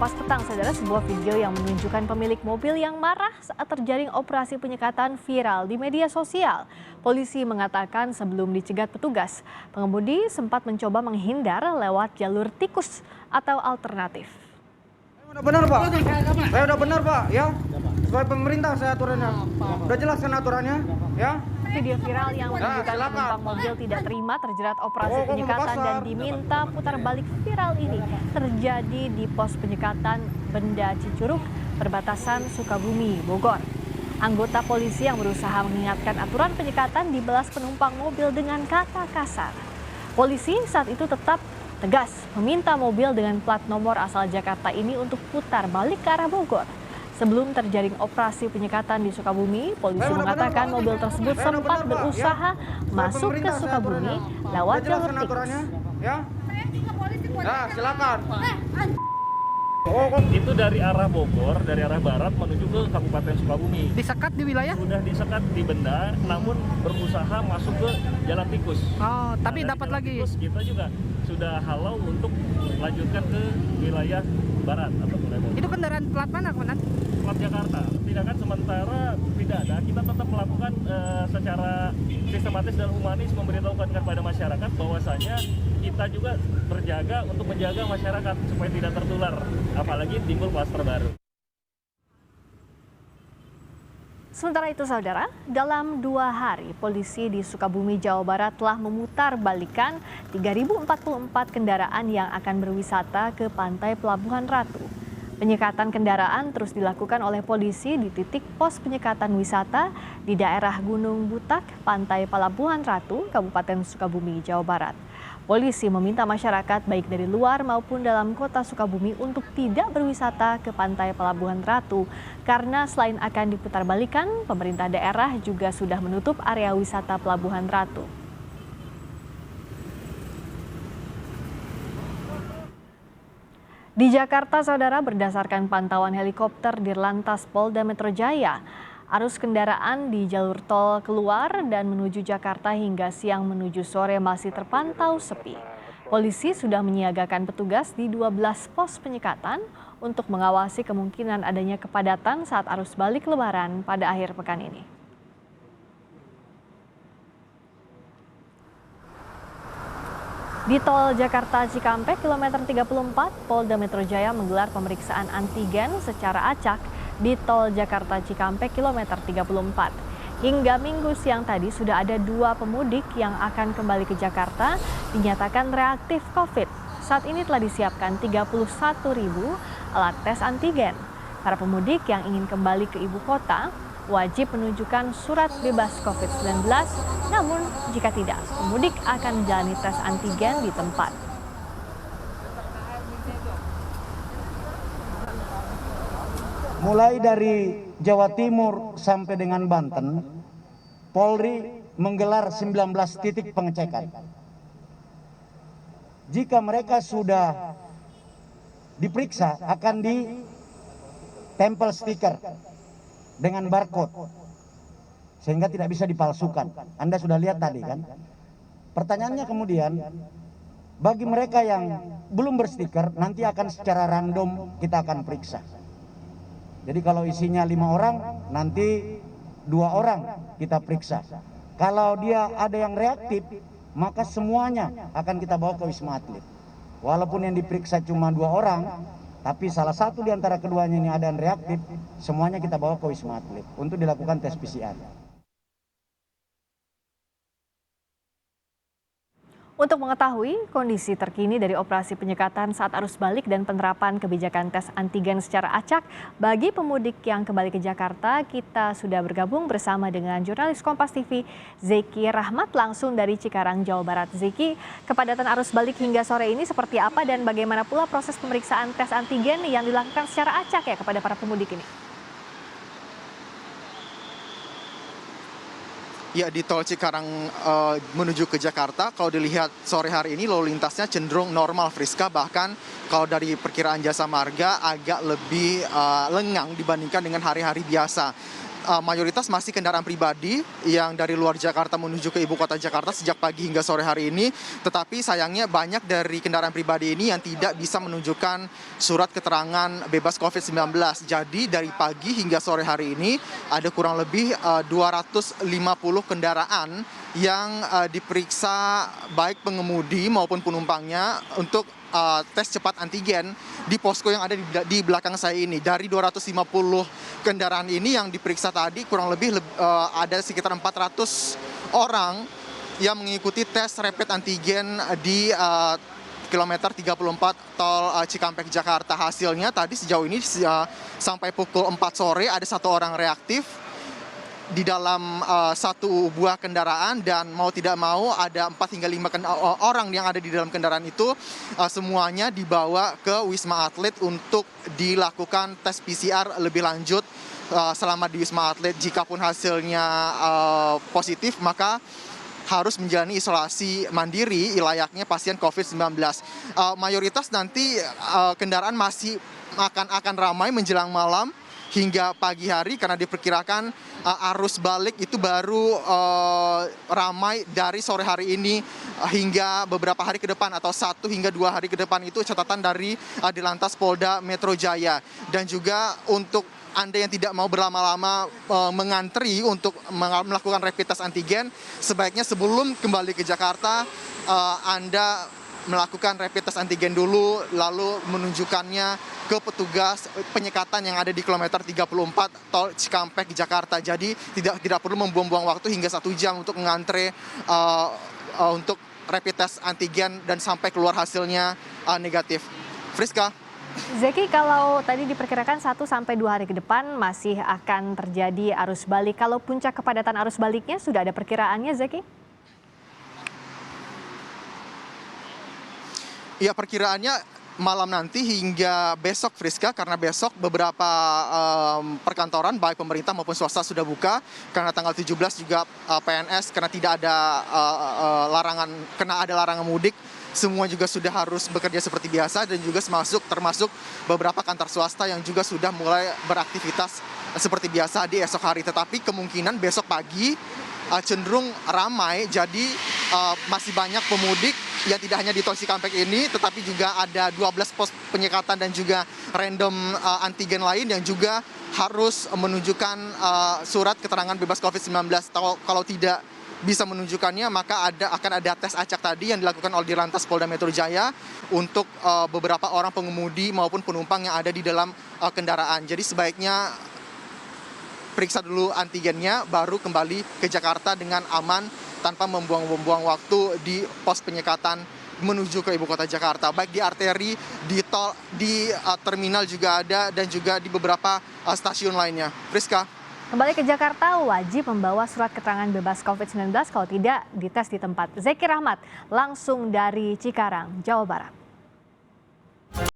Pas petang, saudara, sebuah video yang menunjukkan pemilik mobil yang marah saat terjaring operasi penyekatan viral di media sosial. Polisi mengatakan sebelum dicegat petugas, pengemudi sempat mencoba menghindar lewat jalur tikus atau alternatif. Udah benar, Pak. Saya udah benar, Pak, ya. Sesuai pemerintah saya aturannya. Udah jelas kan aturannya, ya. Video viral yang menunjukkan penumpang mobil tidak terima terjerat operasi penyekatan dan diminta putar balik viral ini terjadi di pos penyekatan Benda Cicurug, perbatasan Sukabumi, Bogor. Anggota polisi yang berusaha mengingatkan aturan penyekatan dibelas penumpang mobil dengan kata kasar. Polisi saat itu tetap tegas meminta mobil dengan plat nomor asal Jakarta ini untuk putar balik ke arah Bogor. Sebelum terjaring operasi penyekatan di Sukabumi, polisi mengatakan mobil tersebut sempat berusaha masuk ke Sukabumi lewat jalur tikus. Ya, silakan. Itu dari arah Bogor, dari arah barat menuju ke Kabupaten Sukabumi. Disekat di wilayah? Sudah disekat di Benda, namun berusaha masuk ke jalan tikus. Oh, tapi dapat lagi. Tikus, kita juga sudah halau untuk lanjutkan ke wilayah barat atau Bogor. Itu kendaraan plat mana, Komandan? Plat Jakarta. Tindakan sementara tidak ada. Kita tetap melakukan secara sistematis dan humanis memberitahukan kepada masyarakat bahwasanya kita juga berjaga untuk menjaga masyarakat supaya tidak tertular, apalagi timbul klaster baru. Sementara itu, saudara, dalam 2 hari, polisi di Sukabumi, Jawa Barat telah memutar balikan 3.044 kendaraan yang akan berwisata ke pantai Pelabuhan Ratu. Penyekatan kendaraan terus dilakukan oleh polisi di titik pos penyekatan wisata di daerah Gunung Butak, Pantai Pelabuhan Ratu, Kabupaten Sukabumi, Jawa Barat. Polisi meminta masyarakat baik dari luar maupun dalam kota Sukabumi untuk tidak berwisata ke Pantai Pelabuhan Ratu karena selain akan diputarbalikan, pemerintah daerah juga sudah menutup area wisata Pelabuhan Ratu. Di Jakarta, saudara, berdasarkan pantauan helikopter Dirlantas Polda Metro Jaya, arus kendaraan di jalur tol keluar dan menuju Jakarta hingga siang menuju sore masih terpantau sepi. Polisi sudah menyiagakan petugas di 12 pos penyekatan untuk mengawasi kemungkinan adanya kepadatan saat arus balik Lebaran pada akhir pekan ini. Di tol Jakarta Cikampek kilometer 34, Polda Metro Jaya menggelar pemeriksaan antigen secara acak di tol Jakarta Cikampek kilometer 34. Hingga Minggu siang tadi sudah ada 2 pemudik yang akan kembali ke Jakarta dinyatakan reaktif COVID. Saat ini telah disiapkan 31.000 alat tes antigen. Para pemudik yang ingin kembali ke ibu kota wajib menunjukkan surat bebas COVID-19, namun jika tidak, pemudik akan menjalani tes antigen di tempat. Mulai dari Jawa Timur sampai dengan Banten, Polri menggelar 19 titik pengecekan. Jika mereka sudah diperiksa, akan ditempel stiker dengan barcode, sehingga tidak bisa dipalsukan. Anda sudah lihat tadi kan? Pertanyaannya kemudian, bagi mereka yang belum berstiker, nanti akan secara random kita akan periksa. Jadi kalau isinya 5 orang, nanti 2 orang kita periksa. Kalau dia ada yang reaktif, maka semuanya akan kita bawa ke Wisma Atlet. Walaupun yang diperiksa cuma 2 orang, tapi salah satu di antara keduanya ini ada yang reaktif, semuanya kita bawa ke Wisma Atlet untuk dilakukan tes PCR. Untuk mengetahui kondisi terkini dari operasi penyekatan saat arus balik dan penerapan kebijakan tes antigen secara acak bagi pemudik yang kembali ke Jakarta, kita sudah bergabung bersama dengan jurnalis Kompas TV Zeki Rahmat langsung dari Cikarang, Jawa Barat. Zeki, kepadatan arus balik hingga sore ini seperti apa dan bagaimana pula proses pemeriksaan tes antigen yang dilakukan secara acak ya kepada para pemudik ini? Ya, di tol Cikarang menuju ke Jakarta, kalau dilihat sore hari ini lalu lintasnya cenderung normal, Friska. Bahkan kalau dari perkiraan Jasa Marga agak lebih lengang dibandingkan dengan hari-hari biasa. mayoritas masih kendaraan pribadi yang dari luar Jakarta menuju ke ibu kota Jakarta sejak pagi hingga sore hari ini. Tetapi sayangnya banyak dari kendaraan pribadi ini yang tidak bisa menunjukkan surat keterangan bebas COVID-19. Jadi dari pagi hingga sore hari ini ada kurang lebih 250 kendaraan yang diperiksa baik pengemudi maupun penumpangnya untuk tes cepat antigen di posko yang ada di belakang saya ini. Dari 250 kendaraan ini yang diperiksa tadi kurang lebih ada sekitar 400 orang yang mengikuti tes rapid antigen di kilometer 34 tol Cikampek Jakarta. Hasilnya tadi sejauh ini sampai pukul 4 sore ada 1 orang reaktif di dalam satu buah kendaraan, dan mau tidak mau ada 4 hingga 5 orang yang ada di dalam kendaraan itu semuanya dibawa ke Wisma Atlet untuk dilakukan tes PCR lebih lanjut selama di Wisma Atlet. Jikapun hasilnya positif, maka harus menjalani isolasi mandiri layaknya pasien COVID-19. Mayoritas nanti kendaraan masih akan ramai menjelang malam hingga pagi hari, karena diperkirakan arus balik itu baru ramai dari sore hari ini hingga beberapa hari ke depan, atau 1 hingga 2 hari ke depan. Itu catatan dari Dirlantas Polda Metro Jaya. Dan juga untuk Anda yang tidak mau berlama-lama mengantri untuk melakukan rapid test antigen, sebaiknya sebelum kembali ke Jakarta Anda melakukan rapid test antigen dulu, lalu menunjukkannya ke petugas penyekatan yang ada di kilometer 34 tol Cikampek Jakarta. Jadi tidak perlu membuang-buang waktu hingga 1 jam untuk mengantre untuk rapid test antigen dan sampai keluar hasilnya negatif. Friska. Zeki, kalau tadi diperkirakan 1 sampai 2 hari ke depan masih akan terjadi arus balik. Kalau puncak kepadatan arus baliknya sudah ada perkiraannya, Zeki? Ya, perkiraannya malam nanti hingga besok, Friska, karena besok beberapa perkantoran baik pemerintah maupun swasta sudah buka, karena tanggal 17 juga PNS karena tidak ada larangan mudik, semua juga sudah harus bekerja seperti biasa, dan juga termasuk beberapa kantor swasta yang juga sudah mulai beraktivitas seperti biasa di esok hari. Tetapi kemungkinan besok pagi cenderung ramai, jadi masih banyak pemudik yang tidak hanya di tol Cikampek ini, tetapi juga ada 12 pos penyekatan dan juga random antigen lain yang juga harus menunjukkan surat keterangan bebas COVID-19. Kalau tidak bisa menunjukkannya, maka akan ada tes acak tadi yang dilakukan oleh Dirlantas Polda Metro Jaya untuk beberapa orang pengemudi maupun penumpang yang ada di dalam kendaraan. Jadi sebaiknya periksa dulu antigennya, baru kembali ke Jakarta dengan aman tanpa membuang-buang waktu di pos penyekatan menuju ke ibu kota Jakarta, baik di arteri, di tol, di terminal juga ada, dan juga di beberapa stasiun lainnya. Friska. Kembali ke Jakarta, wajib membawa surat keterangan bebas COVID-19, kalau tidak dites di tempat. Zeki Rahmat, langsung dari Cikarang, Jawa Barat.